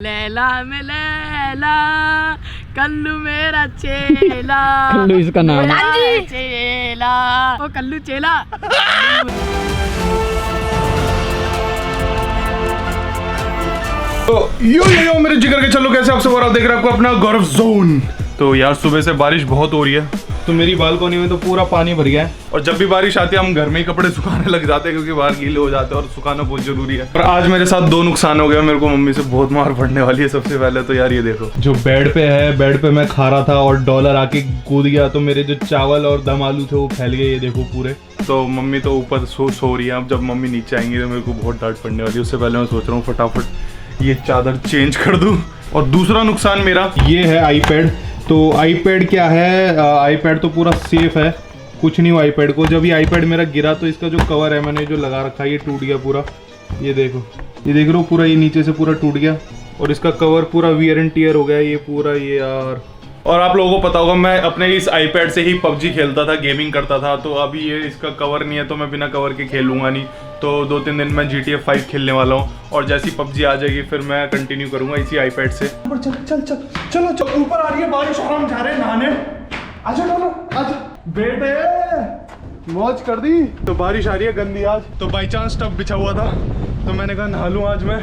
लैला में लैला कल्लू मेरा चेला। कल्लू इसका नाम है। चेला ओ कल्लू चेला। तो यो मेरे जिगर के चलो कैसे आप सब, और आप देख रहे हैं आपको अपना गौरव जोन। तो यार सुबह से बारिश बहुत हो रही है, तो मेरी बालकनी में तो पूरा पानी भर गया है। और जब भी बारिश आती है हम घर में ही कपड़े सुखाने लग जाते हैं, क्योंकि बाहर गीले हो जाते हैं और सुखाना बहुत जरूरी है। पर आज मेरे साथ दो नुकसान हो गया, मेरे को मम्मी से बहुत मार पड़ने वाली है। सबसे पहले तो यार ये देखो, जो बेड पे है, बेड पे मैं खा रहा था और डॉलर आके कूद गया, तो मेरे जो चावल और दम आलू थे वो फैल गए, ये देखो पूरे। तो मम्मी तो ऊपर सो रही है। अब जब मम्मी नीचे आएंगी तो मेरे को बहुत डांट पड़ने वाली है। उससे पहले मैं सोच रहा हूँ फटाफट ये चादर चेंज कर दूं। और दूसरा नुकसान मेरा ये है आईपैड। तो आईपैड क्या है, आईपैड तो पूरा सेफ है, कुछ नहीं हुआ आईपैड को। जब ये आईपैड मेरा गिरा तो इसका जो कवर है मैंने जो लगा रखा है ये टूट गया पूरा। ये देखो, ये देख रहे हो पूरा, ये नीचे से पूरा टूट गया और इसका कवर पूरा वियर एंड टियर हो गया ये पूरा, ये यार। और आप लोगों को पता होगा मैं अपने इस आईपैड से ही पबजी खेलता था, गेमिंग करता था। तो अभी ये इसका कवर नहीं है तो मैं बिना कवर के खेलूंगा नहीं। तो 2-3 दिन में GTA 5 खेलने वाला हूँ, और जैसी पबजी आ जाएगी फिर मैं कंटिन्यू करूंगा इसी आईपैड से। चल चल चल चलो चलो, ऊपर आ रही है बारिश और हम जा रहे हैं नहाने। आजा डॉलर आजा बेटे, मौज कर दी। तो बारिश आ रही है गंदी आज, तो बाई चांस टब बिछा हुआ था तो मैंने कहा नहा लूं आज मैं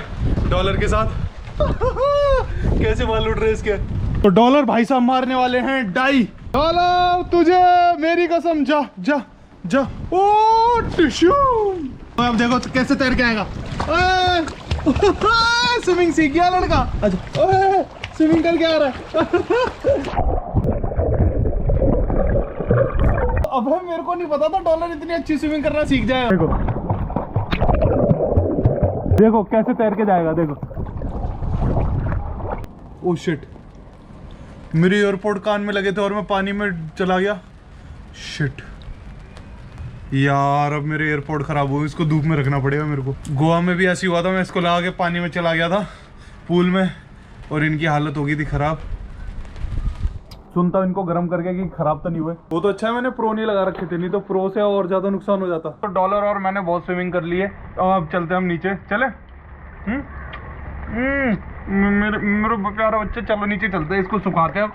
डॉलर के साथ। कैसे बाल उड़ रहे इसके। तो डॉलर भाई साहब मारने वाले हैं डाई। डॉलर तुझे मेरी कसम, जा जा जा। ओ टिश्यू, अब देखो तो कैसे तैर के आएगा। स्विमिंग सीख गया लड़का। अच्छा स्विमिंग करके आ रहा है। अब मेरे को नहीं पता था डॉलर इतनी अच्छी स्विमिंग करना सीख जाएगा। देखो देखो कैसे तैर के जाएगा, देखो। ओह शिट, मेरे एयरपोर्ट कान में लगे थे और मैं पानी में चला गया। शिट यार, अब मेरे एयरपोर्ट खराब हुए, इसको धूप में रखना पड़ेगा मेरे को। गोवा में भी ऐसी हुआ था, मैं इसको लगा के पानी में चला गया था पूल में, और इनकी हालत हो गई थी खराब। सुनता हूं इनको गर्म करके कि खराब तो नहीं हुए। वो तो अच्छा है मैंने प्रो नहीं लगा रखे थे, नहीं तो प्रो से और ज्यादा नुकसान हो जाता। तो डॉलर और मैंने बहुत स्विमिंग कर ली है, अब चलते हैं हम नीचे। चले मेरे प्यारा बच्चे, चलो नीचे चलते हैं, इसको सुखाते हैं।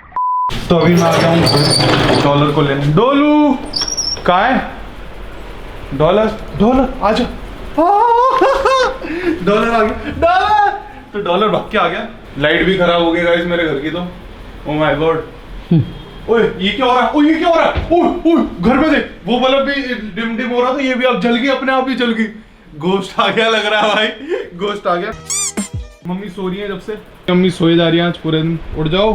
तो अभी मैं आ गया हूँ डॉलर को लेने। डोलू कहाँ है? डॉलर डॉलर आजा। डॉलर आ गया, डॉलर। तो डॉलर भाग के आ गया। लाइट भी खराब हो गई गाइस मेरे घर की तो। ओह माय गॉड, ओए ये क्या हो रहा है? ओए ये क्या हो रहा है? ओए ओए घर में देख, वो बल्ब भी डिम डिम हो रहा था, ये भी अब जल गई, अपने आप ही जल गई। गोश्त आ गया लग रहा है भाई, गोश्त आ गया। मम्मी सो रही है जब से, मम्मी सोए जा रही है आज पूरे दिन। उठ जाओ।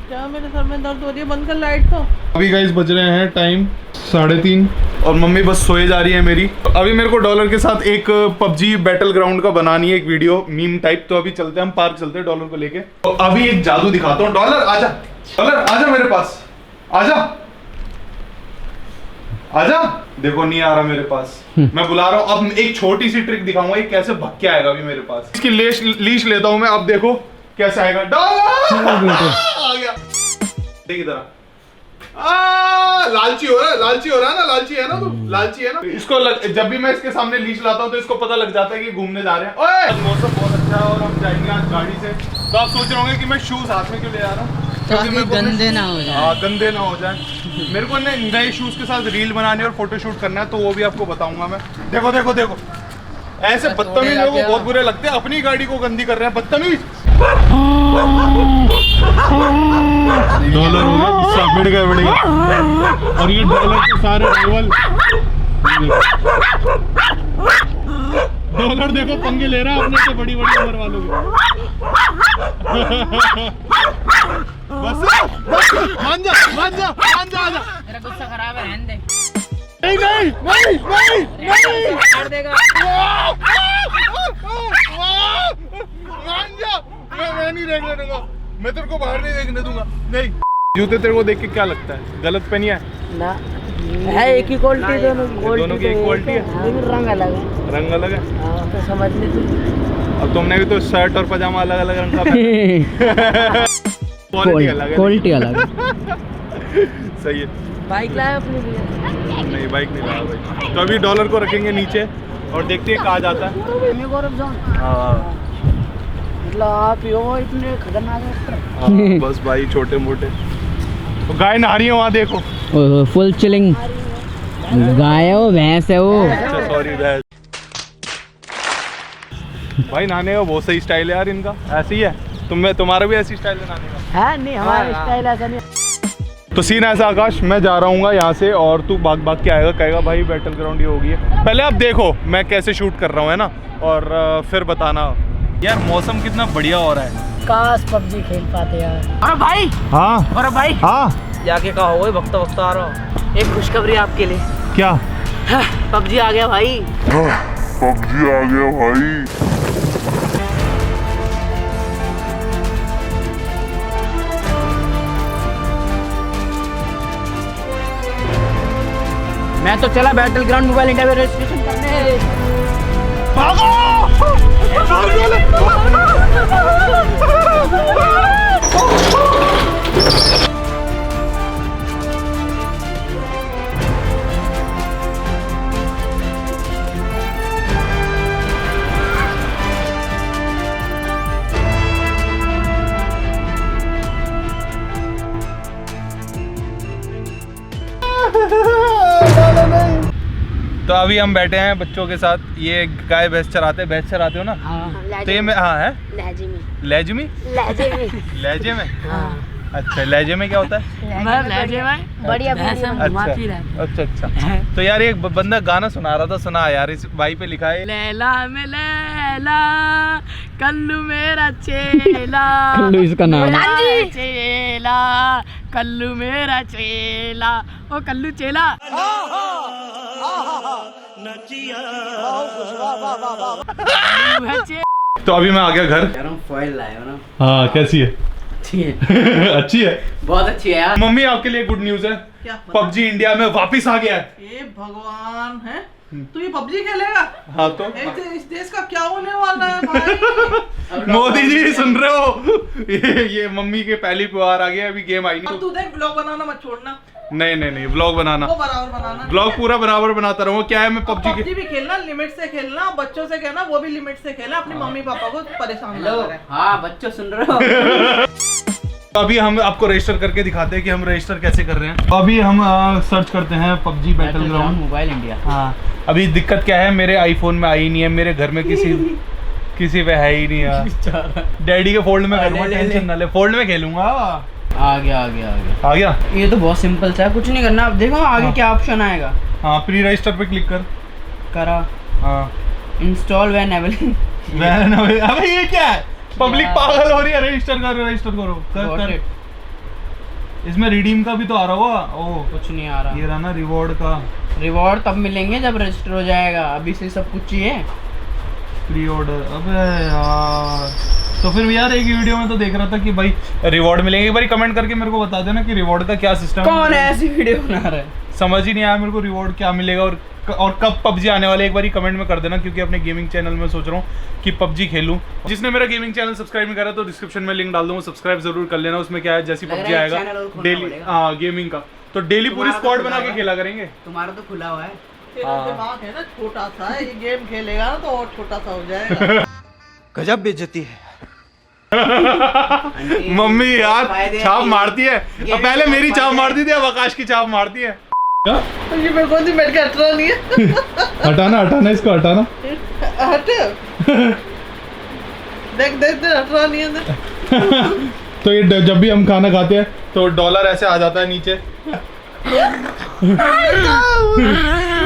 क्या मेरे सर में दर्द हो रही है, बंद कर लाइट को। अभी गाइस बज रहे हैं टाइम 3:30 और मम्मी बस सोए जा रही है मेरी। अभी मेरे को डॉलर के साथ एक पबजी बैटल ग्राउंड का बनानी है, एक वीडियो मीम टाइप। तो अभी चलते हैं हम पार्क, चलते हैं डॉलर को लेके। तो अभी एक जादू दिखाता हूँ। डॉलर आजा, डॉलर आजा मेरे पास, आजा आजा। देखो नहीं आ रहा मेरे पास, मैं बुला रहा हूँ। अब एक छोटी सी ट्रिक दिखाऊंगा, ये कैसे भग के आएगा अभी मेरे पास। इसकी लीश लेता हूँ मैं, अब देखो कैसे आएगा। डॉलर आ गया, देख इधर। लालची हो रहा है, लालची हो रहा है ना, लालची है ना तू, लालची है ना। इसको जब भी मैं इसके सामने लीश लाता हूँ तो इसको पता लग जाता है कि घूमने जा रहे हैं। ओए मौसम बहुत अच्छा है और हम जाएंगे आज गाड़ी से। तो आप सोच रहे होंगे कि मैं शूज हाथ में क्यों ले जा रहा हूँ, गंदे ना हो जाए। हाँ गंदे ना हो जाए। मेरे को नए शूज के साथ रील बनानी और फोटोशूट करना है, तो वो भी आपको बताऊंगा मैं। देखो देखो देखो, ऐसे बदतमीज लोगों को बहुत बुरे लगते हैं, अपनी गाड़ी को गंदी कर रहे हैं बदतमीज। डॉलर हो गया गुस्सा, बढ़ गया। और ये डॉलर के सारे राइवल। डॉलर देखो पंगे ले रहा है अपने से बड़ी बड़ी उम्र वालों के। बस मान जा मान जा मान जा, आजा। मेरा गुस्सा खराब है, रहने दे। नहीं नहीं नहीं नहीं छोड़ देगा। मान जा, मैं नहीं देखने दूंगा, मैं तेरे को बाहर नहीं देखने दूंगा। नहीं, जूते तेरे को देख के क्या लगता है, गलत पहनी है ना? है एक ही क्वालिटी, दोनों की एक क्वालिटी है, लेकिन रंग अलग है। रंग अलग है। तो समझ ली तू। अब तुमने भी तो शर्ट और पजामा अलग अलग रंग का पहना। क्वालिटी अलग है। सही है। बाइक लाया अपने लिए? नहीं बाइक नहीं लाया भाई। तो अभी डॉलर को रखेंगे नीचे और देखते हैं कहाँ जाता है। गौरव जोन। हाँ मतलब आप ही हो इतने खतरनाक एक्टर। हाँ, बस भाई छोटे मोटे। तो गाय नहा रही है वहाँ देखो। Full chilling. गाय है वो, भैंस है वो। अच्छा सॉरी भैंस। भाई नहाने का बहुत सही स्टाइल है यार इनका, ऐसे ही है। तुम्हारा भी ऐसी स्टाइल है नहाने का? है नहीं, हमारा स्टाइल ऐसा नहीं। तो सीन ऐसा आकाश, मैं जा रहा हूँ यहाँ से और तू भाग भाग के आएगा, कहेगा भाई बैटल ग्राउंड ये होगी है। पहले आप देखो मैं कैसे शूट कर रहा हूँ, है ना, और फिर बताना। यार मौसम कितना बढ़िया हो रहा है। काश पबजी खेल पाते यार। अरे भाई, हाँ अरे भाई, हाँ जाके कहा हो वक्त वक्त आ रहा हूँ। एक खुशखबरी आपके लिए। क्या? पबजी आ गया भाई। पबजी आ गया भाई। मैं तो चला बैटल ग्राउंड मोबाइल इंडिया में रजिस्ट्रेशन करने। तो अभी हम बैठे हैं बच्चों के साथ, ये गाय भैंस चराते हो ना? हाँ। तो ये में हाँ है लहजे में। लहजमी लहजे में। अच्छा लहजे में क्या होता है? लहजे में बढ़िया घुमाती रहती। अच्छा अच्छा। तो यार एक बंदा गाना सुना रहा था, सुना यार, इस भाई पे लिखा है लैला में लैला कल्लू मेरा चेला। कल्लू इसका नाम है। चेला कल्लू मेरा चेला, ओ कल्लू चेला। तो अभी मैं आ गया घर। यार हम फॉइल लाए हो ना। हाँ कैसी है? अच्छी है। अच्छी है, बहुत अच्छी है यार। मम्मी आपके लिए गुड न्यूज है, पबजी इंडिया में वापस आ गया है। ये भगवान है, तू ये पबजी खेलेगा? हाँ तो इस देश का क्या होने वाला है भाई? मोदी जी सुन रहे हो? ये मम्मी के पहली त्योहार आ गया, अभी गेम आई अब नहीं। तू देख, ब्लॉग बनाना मत छोड़ना। नहीं व्लॉग बनाना, वो बराबर बनाना। व्लॉग पूरा बराबर बनाता रहूँ। क्या है, मैं पबजी पबजी भी खेलना, लिमिट से खेलना, बच्चों से कहना वो भी लिमिट से खेलना, अपनी मम्मी पापा को परेशान ना करें। हाँ बच्चों सुन रहे हो? अभी हम आपको रजिस्टर करके दिखाते हैं कि हम रजिस्टर कैसे कर रहे हैं। अभी हम सर्च करते हैं PUBG battle ground mobile India. हाँ अभी दिक्कत क्या है, मेरे आईफोन में आई नहीं है, मेरे घर में किसी पे है ही नहीं यार। डैडी के फोल्ड में करूँगा, टेंशन ना ले, फोल्ड में खेलूंगा। आ गया। आ गया। ये तो बहुत सिंपल सा है, कुछ नहीं करना। अब देखो आगे हाँ। क्या ऑप्शन आएगा। हाँ प्री रजिस्टर पे क्लिक कर। करा। हाँ इंस्टॉल व्हेन अवेलेबल। अबे ये क्या है, पब्लिक पागल हो रही है। रजिस्टर करो कर। इसमें रिडीम का भी तो आ रहा होगा। ओ कुछ नहीं आ रहा। ये रहा ना रिवॉर्ड का। रिवॉर्ड तब मिलेंगे जब रजिस्टर हो जाएगा, अभी से सब कुछ ही है। प्री ऑर्डर, अबे यार। तो फिर यार एक वीडियो में तो देख रहा था कि भाई रिवॉर्ड मिलेंगे। एक बार कमेंट करके मेरे को बता देना कि रिवॉर्ड का क्या सिस्टम है। कौन है ऐसी वीडियो बना रहा है? समझ ही नहीं आया मेरे को, रिवॉर्ड क्या मिलेगा और कब पबजी आने वाले, एक बार कमेंट में कर देना, क्योंकि अपने गेमिंग चैनल में सोच रहा हूँ कि पबजी खेलूं। जिसने मेरा गेमिंग चैनल सब्सक्राइब नहीं करा तो डिस्क्रिप्शन में लिंक डाल दूंगा, सब्सक्राइब जरूर कर लेना। उसमें क्या है, जैसी पबजी आएगा डेली, हाँ गेमिंग का, तो डेली पूरी स्क्वाड बना के खेला करेंगे। तुम्हारा तो खुला हुआ है। तेरा दिमाग है ना छोटा सा है, ये गेम खेलेगा ना तो और छोटा सा हो जाएगा। गजब बेइज्जती है। मम्मी यार छाप मारती है, अब पहले मेरी छाप मारती थी, अब आकाश की छाप मारती है। ये मेरे को नहीं, मेरे का हटना नहीं है। हटाना इसको हटाना। हट। देख हटना नहीं है। तो ये जब भी हम खाना खाते हैं तो डॉलर ऐसे आ जाता है नीचे।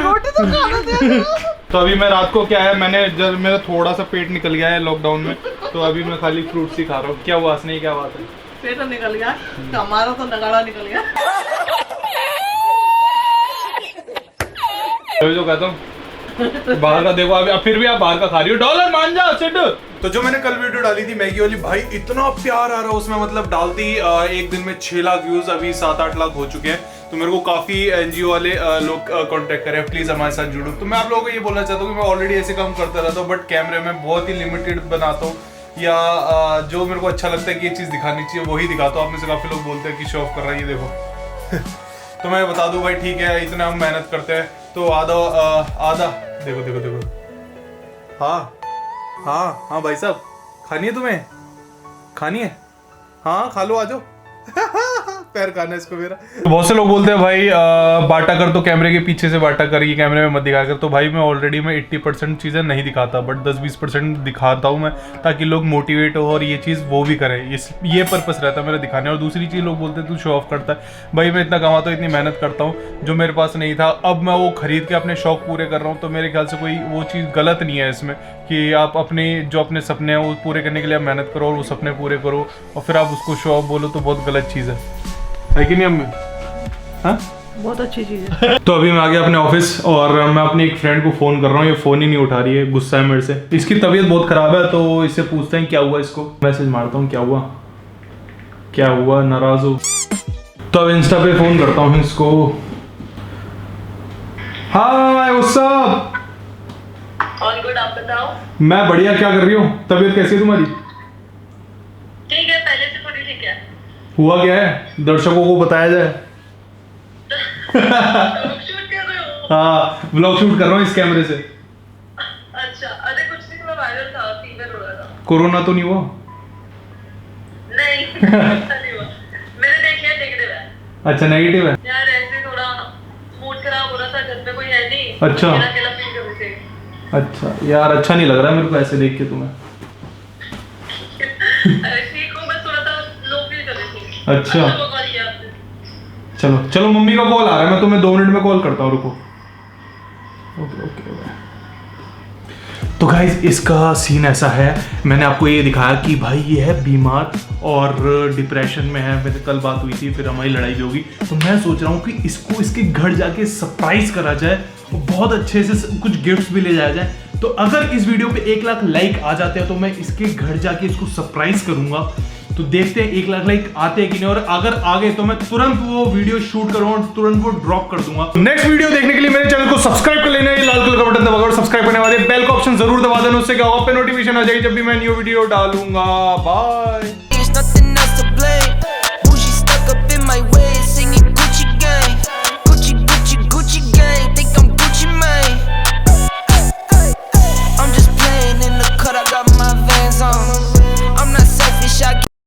रोटी तो खाना दे। तो अभी मैं रात को क्या है, जब मेरा थोड़ा सा पेट निकल गया है लॉकडाउन में, तो अभी मैं खाली फ्रूट्स ही खा रहा हूँ। क्या हुआ नहीं, क्या बात है? पेट निकल गया, हमारा तो नगाड़ा निकल गया। जो कहता हूँ बाहर का देखो, अभी फिर भी आप बाहर का खा रही हो। डॉलर मान जा सिड। तो जो मैंने कल वीडियो डाली थी मैगी वाली, भाई इतना प्यार आ रहा है उसमें, मतलब डालती एक दिन में 6 लाख व्यूज, अभी 7-8 लाख हो चुके हैं। तो मेरे को काफी एनजीओ वाले लोग कांटेक्ट करे, प्लीज हमारे साथ जुड़ो। तो मैं आप लोगों को ये बोलना चाहता हूँ कि मैं ऑलरेडी ऐसे काम करता रहता हूँ, बट कैमरे में बहुत ही लिमिटेड बनाता हूँ, या जो मेरे को अच्छा लगता है कि ये चीज दिखानी चाहिए वही दिखाता हूँ। आप में से काफी लोग बोलते हैं कि शो ऑफ कर रहा है, ये देखो। तो मैं बता दूं भाई, ठीक है इतना हम मेहनत करते हैं तो आधा देखो। हाँ भाई साहब, खानी है तुम्हें? खानी है? हाँ खा लो, आ जाओ। पैर खाना है इसको मेरा। तो बहुत से लोग बोलते हैं भाई बाटा कर, तो कैमरे के पीछे से बाटा कर, ये कैमरे में मत दिखा कर। तो भाई मैं ऑलरेडी 80% चीज़ें नहीं दिखाता, बट 10-20% दिखाता हूँ मैं, ताकि लोग मोटिवेट हो और ये चीज़ वो भी करें। ये पर्पस रहता है मेरा दिखाने। और दूसरी चीज़, लोग बोलते हैं तू शो ऑफ करता है। भाई मैं इतना कमाता हूँ, इतनी मेहनत करता हूँ, जो मेरे पास नहीं था अब मैं वो खरीद के अपने शौक पूरे कर रहा हूँ। तो मेरे ख्याल से कोई वो चीज़ गलत नहीं है इसमें, कि आप अपने सपने हैं वो पूरे करने के लिए आप मेहनत करो और वो सपने पूरे करो, और फिर आप उसको शो ऑफ बोलो तो बहुत गलत चीज़ है कि नहीं अम्मी? हाँ बहुत अच्छी चीज है। तो अभी मैं आ गया अपने ऑफिस और मैं अपने एक फ्रेंड को फ़ोन कर रहा हूँ। ये फ़ोन ही नहीं उठा रही है, गुस्सा है मेरे से। इसकी तबीयत बहुत ख़राब है, तो इससे पूछते हैं क्या हुआ। इसको मैसेज मारता हूँ, क्या हुआ, नाराज़ हो? तो अब इंस्टा पे फ़ोन करता हूँ इसको। Hi what's up? All good, आप बताओ। मैं बढ़िया, क्या कर रही हो? तबीयत कैसी है तुम्हारी? ठीक है, पहले से थोड़ी ठीक है। हुआ क्या है, दर्शकों को बताया जाए। शूट कर रहे हो? हाँ व्लॉग शूट कर रहा हूँ इस कैमरे से। अच्छा, अरे कुछ नहीं, मैं वायरल था, फीवर हो रहा था। कोरोना तो नहीं हुआ? नहीं नहीं हुआ। मैंने देखा नेगेटिव है। अच्छा नेगेटिव है। यार ऐसे थोड़ा मूड खराब हो रहा था, घर में कोई है नहीं। अच्छा। अकेला फील कर रही थी। अच्छा यार, अच्छा नहीं लग रहा मेरे को ऐसे देख के तुम्हें। अरे ठीक हूँ, मैं थोड़ा सा लो फील कर रही थी। अच्छा। वो कॉल किया आपने। चलो मम्मी का कॉल आ रहा है, मैं तुम्हें 2 मिनट में कॉल करता हूँ, रुको। ओके। तो गाइस इसका सीन ऐसा है, मैंने आपको ये दिखाया कि भाई ये है बीमार और डिप्रेशन में है। मेरे कल बात हुई थी, फिर हमारी लड़ाई भी होगी। तो मैं सोच रहा हूँ कि इसको इसके घर जाके सरप्राइज करा जाए और बहुत अच्छे से कुछ गिफ्ट्स भी ले जाया जाए। तो अगर इस वीडियो पे 1 लाख लाइक आ जाते हैं तो मैं इसके घर जाके इसको सरप्राइज करूंगा। तो देखते हैं 1 लाख लाइक आते हैं कि नहीं, और अगर आ गए तो मैं तुरंत वो वीडियो शूट करूंगा और तुरंत वो ड्रॉप कर दूंगा। नेक्स्ट वीडियो देखने के लिए मेरे चैनल को सब्सक्राइब कर लेना, ये लाल कलर का बटन दबाकर सब्सक्राइब करने वाले बेल का ऑप्शन जरूर दबा देना, उससे क्या होगा, पे नोटिफिकेशन आ जाएगी जब भी मैं न्यू वीडियो डालूंगा। बाय।